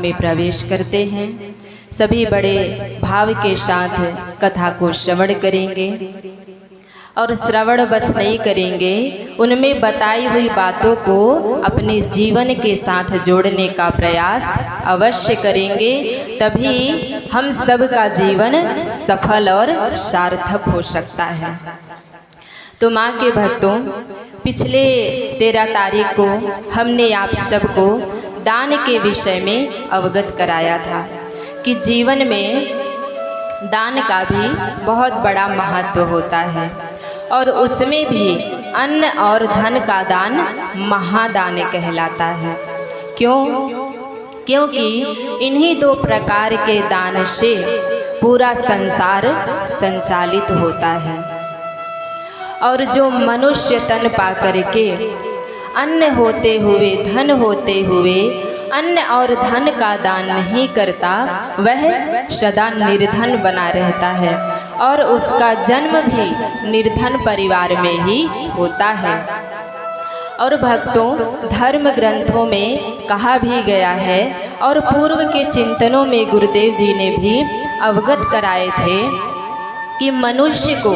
में प्रवेश करते हैं। सभी बड़े भाव के साथ कथा को श्रवण करेंगे और श्रवण बस नहीं करेंगे, उनमें बताई हुई बातों को अपने जीवन के साथ जोड़ने का प्रयास अवश्य करेंगे। तभी हम सब का जीवन सफल और सार्थक हो सकता है। तो माँ के भक्तों, पिछले 13 तारीख को हमने आप सबको दान के विषय में अवगत कराया था कि जीवन में दान का भी बहुत बड़ा महत्व होता है और उसमें भी अन्न और धन का दान महादान कहलाता है। क्यों? क्योंकि इन्हीं 2 प्रकार के दान से पूरा संसार संचालित होता है। और जो मनुष्य तन पा करके अन्न होते हुए, धन होते हुए अन्न और धन का दान नहीं करता, वह सदा निर्धन बना रहता है और उसका जन्म भी निर्धन परिवार में ही होता है। और भक्तों, धर्म ग्रंथों में कहा भी गया है और पूर्व के चिंतनों में गुरुदेव जी ने भी अवगत कराए थे कि मनुष्य को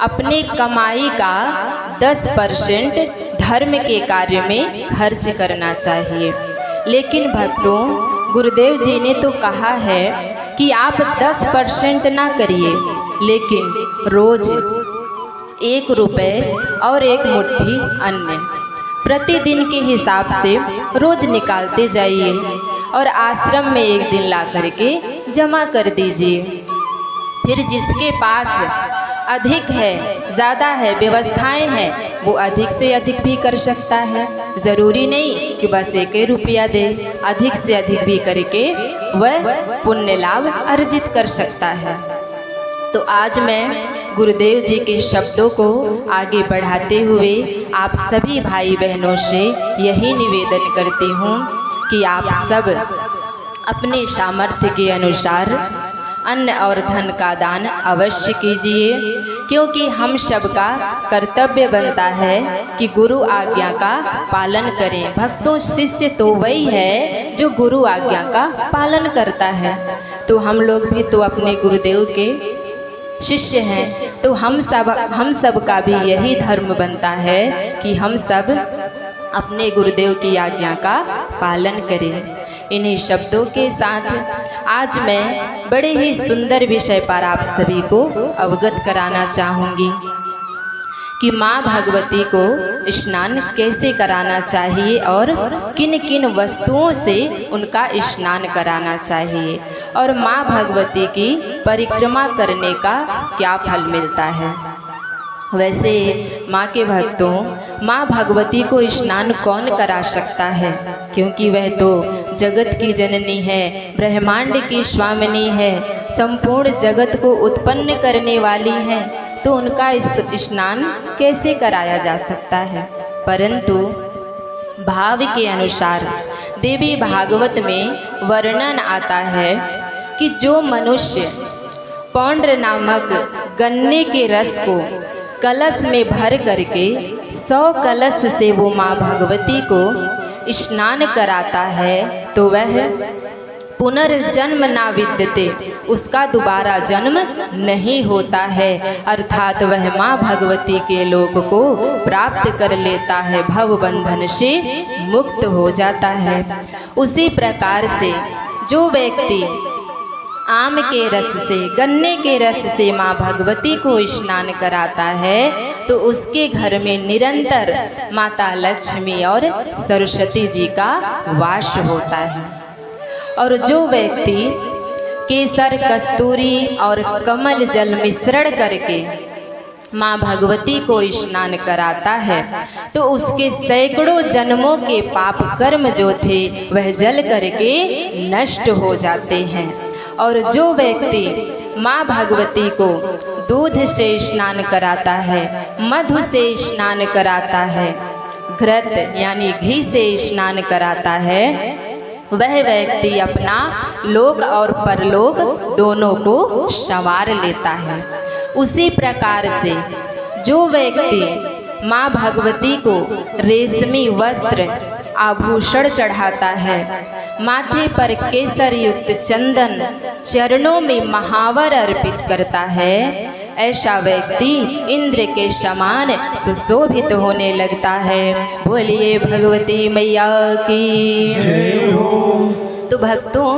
अपने कमाई का 10% धर्म के कार्य में खर्च करना चाहिए। लेकिन भक्तों, गुरुदेव जी ने तो कहा है कि आप 10% ना करिए, लेकिन रोज 1 रुपये और 1 मुट्ठी अन्न प्रतिदिन के हिसाब से रोज निकालते जाइए और आश्रम में एक दिन ला करके जमा कर दीजिए। फिर जिसके पास अधिक है, ज़्यादा है, व्यवस्थाएं हैं, वो अधिक से अधिक भी कर सकता है। ज़रूरी नहीं कि बस 1 रुपया दे, अधिक से अधिक भी करके वह पुण्य लाभ अर्जित कर सकता है। तो आज मैं गुरुदेव जी के शब्दों को आगे बढ़ाते हुए आप सभी भाई बहनों से यही निवेदन करती हूँ कि आप सब अपने सामर्थ्य के अनुसार अन्न और धन का दान अवश्य कीजिए, क्योंकि हम सबका कर्तव्य बनता है कि गुरु आज्ञा का पालन करें। भक्तों, शिष्य तो वही है जो गुरु आज्ञा का पालन करता है। तो हम लोग भी तो अपने गुरुदेव के शिष्य हैं, तो हम सब का भी यही धर्म बनता है कि हम सब अपने गुरुदेव की आज्ञा का पालन करें। इन्हीं शब्दों के साथ आज मैं बड़े ही सुंदर विषय पर आप सभी को अवगत कराना चाहूँगी कि माँ भगवती को स्नान कैसे कराना चाहिए और किन किन वस्तुओं से उनका स्नान कराना चाहिए और माँ भगवती की परिक्रमा करने का क्या फल मिलता है। वैसे माँ के भक्तों, माँ भगवती को स्नान कौन करा सकता है, क्योंकि वह तो जगत की जननी है, ब्रह्मांड की स्वामिनी है, संपूर्ण जगत को उत्पन्न करने वाली है। तो उनका स्नान कैसे कराया जा सकता है? परंतु भाव के अनुसार देवी भागवत में वर्णन आता है कि जो मनुष्य पौंड्र नामक गन्ने के रस को कलश में भर करके 100 कलश से वो माँ भगवती को स्नान कराता है, तो वह पुनर्जन्म ना विद्यते, उसका दोबारा जन्म नहीं होता है, अर्थात वह माँ भगवती के लोक को प्राप्त कर लेता है, भव बंधन से मुक्त हो जाता है। उसी प्रकार से जो व्यक्ति आम के रस से, गन्ने के रस से माँ भगवती को स्नान कराता है, तो उसके घर में निरंतर माता लक्ष्मी और सरस्वती जी का वास होता है। और जो व्यक्ति केसर, कस्तूरी और कमल जल मिश्रण करके माँ भगवती को स्नान कराता है, तो उसके सैकड़ों जन्मों के पाप कर्म जो थे वह जल करके नष्ट हो जाते हैं। और जो व्यक्ति माँ भगवती को दूध से स्नान कराता है, मधु से स्नान कराता है, घृत यानी घी से स्नान कराता है, वह व्यक्ति अपना लोक और परलोक दोनों को संवार लेता है। उसी प्रकार से जो व्यक्ति माँ भगवती को रेशमी वस्त्र आभूषण चढ़ाता है, माथे पर केसर युक्त चंदन, चरणों में महावर अर्पित करता है, ऐसा व्यक्ति इंद्र के समान सुशोभित होने लगता है। बोलिए भगवती मैया की जय हो। तो भक्तों,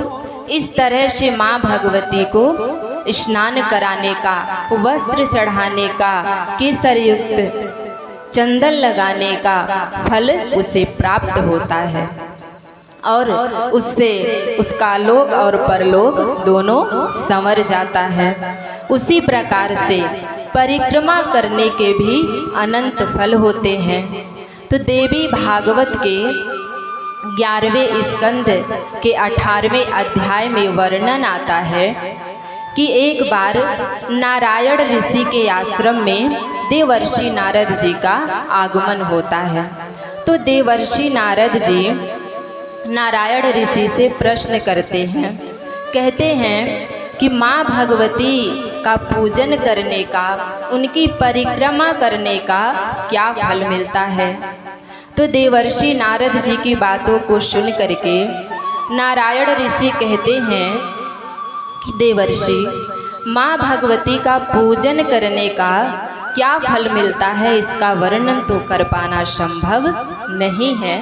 इस तरह से माँ भगवती को स्नान कराने का, वस्त्र चढ़ाने का, केसर युक्त चंदन लगाने का फल उसे प्राप्त होता है और उससे उसका लोक और परलोक दोनों संवर जाता है। उसी प्रकार से परिक्रमा करने के भी अनंत फल होते हैं। तो देवी भागवत के 11वें स्कंद के 18वें अध्याय में वर्णन आता है कि एक बार नारायण ऋषि के आश्रम में देवर्षि नारद जी का आगमन होता है। तो देवर्षि नारद जी नारायण ऋषि से प्रश्न करते हैं, कहते हैं कि माँ भगवती का पूजन करने का, उनकी परिक्रमा करने का क्या फल मिलता है। तो देवर्षि नारद जी की बातों को सुन करके नारायण ऋषि कहते हैं कि देवर्षि, माँ भगवती का पूजन करने का क्या फल मिलता है, इसका वर्णन तो कर पाना संभव नहीं है,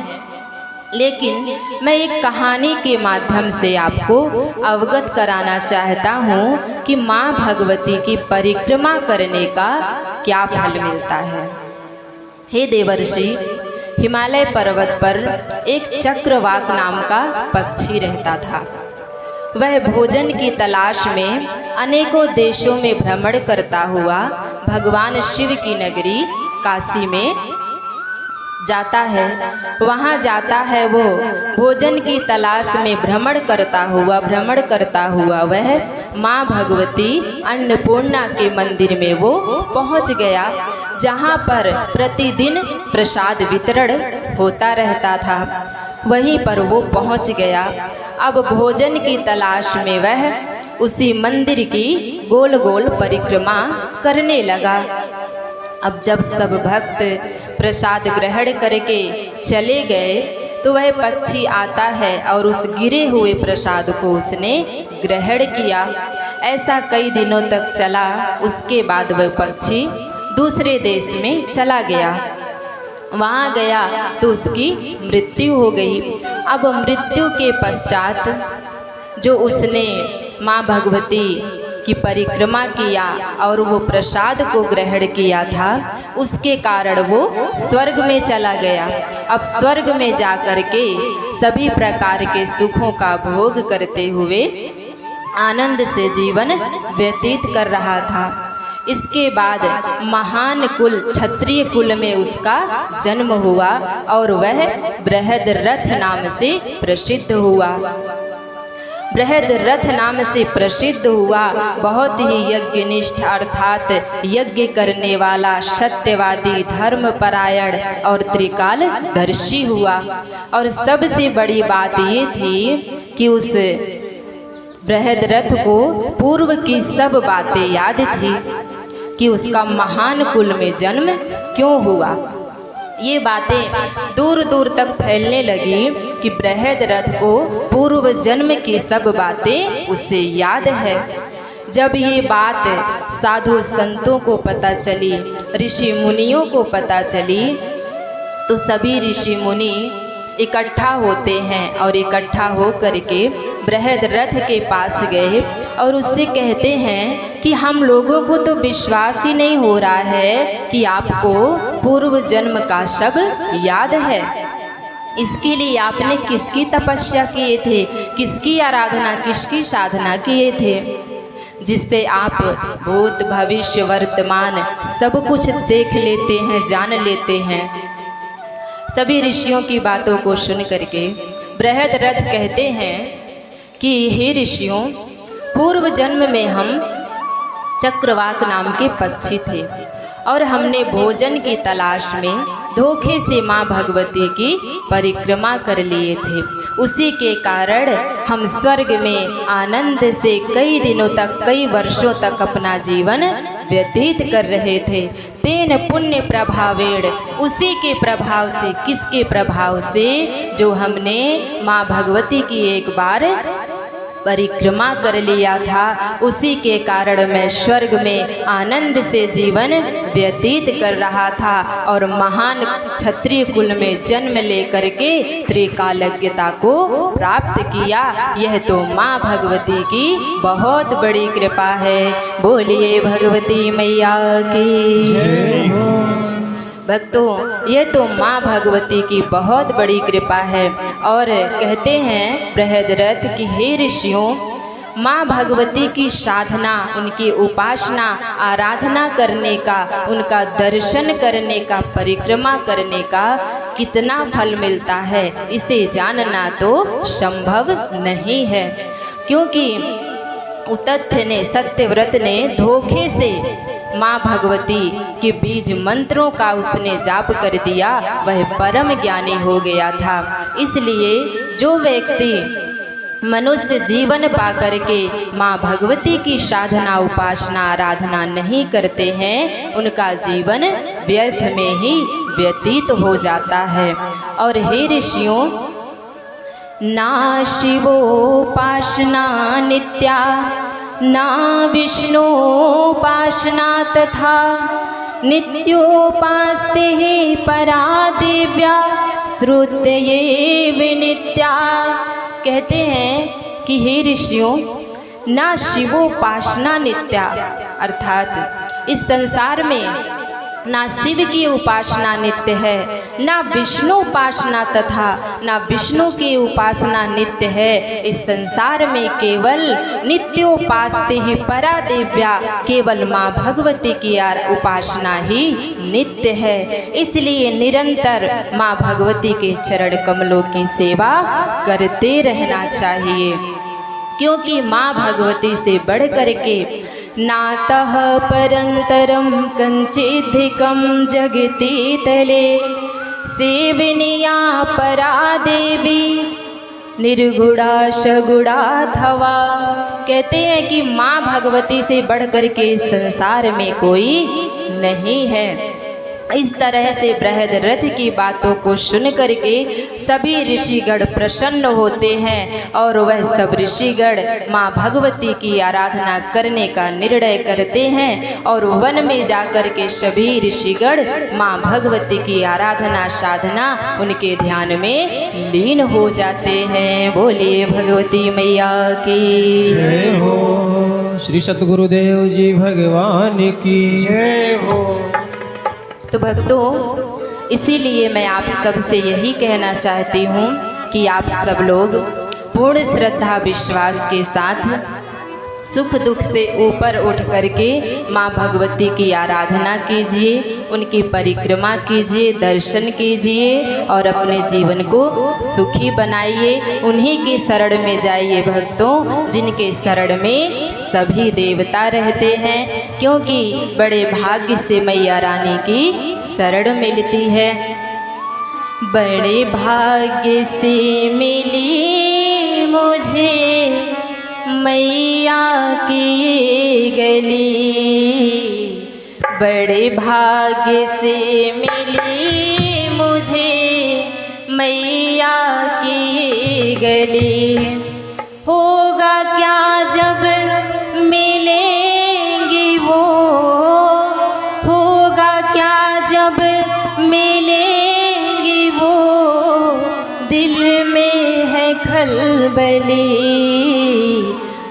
लेकिन मैं एक कहानी के माध्यम से आपको अवगत कराना चाहता हूँ कि माँ भगवती की परिक्रमा करने का क्या फल मिलता है। हे देवर्षि, हिमालय पर्वत पर एक चक्रवाक नाम का पक्षी रहता था। वह भोजन की तलाश में अनेकों देशों में भ्रमण करता हुआ भगवान शिव की नगरी काशी में जाता है। वहाँ जाता है वो भोजन की तलाश में भ्रमण करता हुआ वह माँ भगवती अन्नपूर्णा के मंदिर में वो पहुँच गया, जहाँ पर प्रतिदिन प्रसाद वितरण होता रहता था। वहीं पर वो पहुँच गया। अब भोजन की तलाश में वह उसी मंदिर की गोल गोल परिक्रमा करने लगा। अब जब सब भक्त प्रसाद ग्रहण करके चले गए तो वह पक्षी आता है और उस गिरे हुए प्रसाद को उसने ग्रहण किया। ऐसा कई दिनों तक चला। उसके बाद वह पक्षी दूसरे देश में चला गया। वहाँ गया तो उसकी मृत्यु हो गई। अब मृत्यु के पश्चात जो उसने माँ भगवती की परिक्रमा किया और वो प्रसाद को ग्रहण किया था, उसके कारण वो स्वर्ग में चला गया। अब स्वर्ग में जाकर के सभी प्रकार के सुखों का भोग करते हुए आनंद से जीवन व्यतीत कर रहा था। इसके बाद महान कुल क्षत्रिय कुल में उसका जन्म हुआ और वह बृहद्रथ नाम से प्रसिद्ध हुआ। बृहद्रथ नाम से प्रसिद्ध हुआ। बहुत ही यज्ञनिष्ठ अर्थात यज्ञ करने वाला, सत्यवादी, धर्मपरायण और त्रिकालदर्शी हुआ। और सबसे बड़ी बात ये थी कि उस बृहद्रथ को पूर्व की सब बातें याद थी कि उसका महान कुल में जन्म क्यों हुआ। ये बातें दूर दूर तक फैलने लगी कि बृहद्रथ को पूर्व जन्म की सब बातें उसे याद है। जब ये बात साधु संतों को पता चली, ऋषि मुनियों को पता चली, तो सभी ऋषि मुनि इकट्ठा होते हैं और इकट्ठा हो करके बृहद्रथ के पास गए और उससे कहते हैं कि हम लोगों को तो विश्वास ही नहीं हो रहा है कि आपको पूर्व जन्म का सब याद है। इसके लिए आपने किसकी तपस्या किए थे, किसकी आराधना, किसकी साधना किए थे, जिससे आप भूत भविष्य वर्तमान सब कुछ देख लेते हैं, जान लेते हैं। सभी ऋषियों की बातों को सुन करके बृहद्रथ कहते हैं कि हे ऋषियों, पूर्व जन्म में हम चक्रवाक नाम के पक्षी थे और हमने भोजन की तलाश में धोखे से माँ भगवती की परिक्रमा कर लिए थे। उसी के कारण हम स्वर्ग में आनंद से कई दिनों तक, कई वर्षों तक अपना जीवन व्यतीत कर रहे थे। तेन पुण्य प्रभावेण, उसी के प्रभाव से, किसके प्रभाव से, जो हमने माँ भगवती की एक बार परिक्रमा कर लिया था, उसी के कारण मैं स्वर्ग में आनंद से जीवन व्यतीत कर रहा था और महान क्षत्रिय कुल में जन्म लेकर के त्रिकालज्ञता को प्राप्त किया। यह तो माँ भगवती की बहुत बड़ी कृपा है। बोलिए भगवती मैया की जय हो। भक्तों, यह तो माँ भगवती की बहुत बड़ी कृपा है। और कहते हैं बृहद्रथ कि हे ऋषियों, माँ भगवती की साधना, उनकी उपासना, आराधना करने का, उनका दर्शन करने का, परिक्रमा करने का कितना फल मिलता है, इसे जानना तो संभव नहीं है। क्योंकि उतथ्य ने, सत्यव्रत ने धोखे से माँ भगवती के बीज मंत्रों का उसने जाप कर दिया, वह परम ज्ञानी हो गया था। इसलिए जो व्यक्ति मनुष्य जीवन पा करके माँ भगवती की साधना, उपासना, आराधना नहीं करते हैं, उनका जीवन व्यर्थ में ही व्यतीत हो जाता है। और हे ऋषियों, ना शिवोपासना नित्या, ना विष्णुपासना तथा नित्योपास्ते ही परा दिव्या श्रुतये विनित्या। कहते हैं कि हे ऋषियों, ना शिवोपासना नित्या, अर्थात इस संसार में ना शिव की उपासना नित्य है, ना विष्णु उपासना तथा ना विष्णु की उपासना नित्य है। इस संसार में केवल नित्योपास्ते ही परा दिव्या, केवल माँ भगवती की उपासना ही नित्य है। इसलिए निरंतर माँ भगवती के चरण कमलों की सेवा करते रहना चाहिए। क्योंकि माँ भगवती से बढ़ करके नातः परंतरम कंचिधिकम जगति तले, सेवनीया परा देवी निर्गुणा सगुणाथवा। कहते हैं कि माँ भगवती से बढ़ कर के संसार में कोई नहीं है। इस तरह से बृहद्रथ की बातों को सुन करके सभी ऋषिगण प्रसन्न होते हैं और वह सब ऋषिगण माँ भगवती की आराधना करने का निर्णय करते हैं और वन में जाकर के सभी ऋषिगण माँ भगवती की आराधना, साधना, उनके ध्यान में लीन हो जाते हैं। बोलिए भगवती मैया की जय हो। श्री सतगुरुदेव जी भगवान की जय हो। तो भक्तों, इसीलिए मैं आप सबसे यही कहना चाहती हूँ कि आप सब लोग पूर्ण श्रद्धा विश्वास के साथ सुख दुख से ऊपर उठ करके माँ भगवती की आराधना कीजिए, उनकी परिक्रमा कीजिए, दर्शन कीजिए और अपने जीवन को सुखी बनाइए। उन्हीं के शरण में जाइए भक्तों, जिनके शरण में सभी देवता रहते हैं। क्योंकि बड़े भाग्य से मैया रानी की शरण मिलती है। बड़े भाग्य से मिली मुझे मैया की गली, बड़े भाग्य से मिली मुझे मैया की गली। होगा क्या जब मिलेंगी वो, होगा क्या जब मिलेंगी वो, दिल में है खलबली।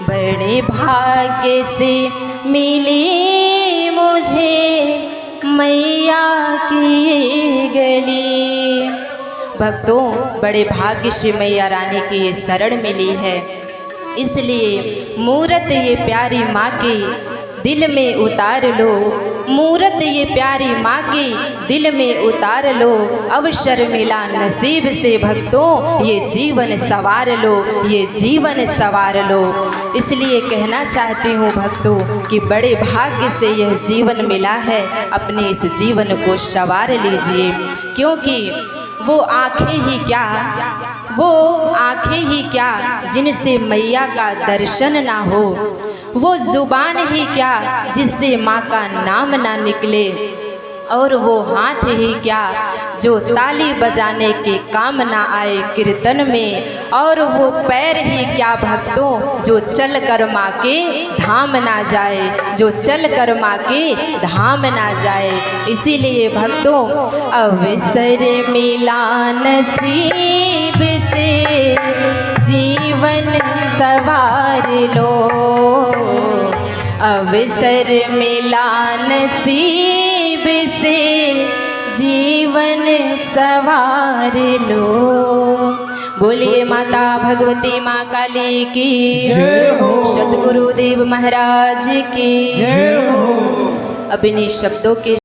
बड़े भाग्य से मिली मुझे मैया की गली। भक्तों, बड़े भाग्य से मैया रानी की ये शरण मिली है। इसलिए मूरत ये प्यारी माँ की दिल में उतार लो, मूरत ये प्यारी माँ की दिल में उतार लो। अवसर मिला नसीब से भक्तों, ये जीवन सवार लो, ये जीवन सवार लो। इसलिए कहना चाहती हूँ भक्तों कि बड़े भाग्य से यह जीवन मिला है, अपने इस जीवन को सवार लीजिए। क्योंकि वो आँखें ही क्या, वो आँखें ही क्या जिनसे मैया का दर्शन ना हो, वो जुबान ही क्या जिससे माँ का नाम ना निकले, और वो हाथ ही क्या जो ताली बजाने के काम ना आए कीर्तन में, और वो पैर ही क्या भक्तों जो चल कर माँ के धाम ना जाए, जो चल कर माँ के धाम ना जाए। इसीलिए भक्तों अवसर मिला नसीब से जीवन सवार लो, अवसर मिला नसीब से जीवन सवार लो। बोलिए माता भगवती माँ काली की जय हो। सतगुरुदेव महाराज की जय हो। अब इन्हीं शब्दों के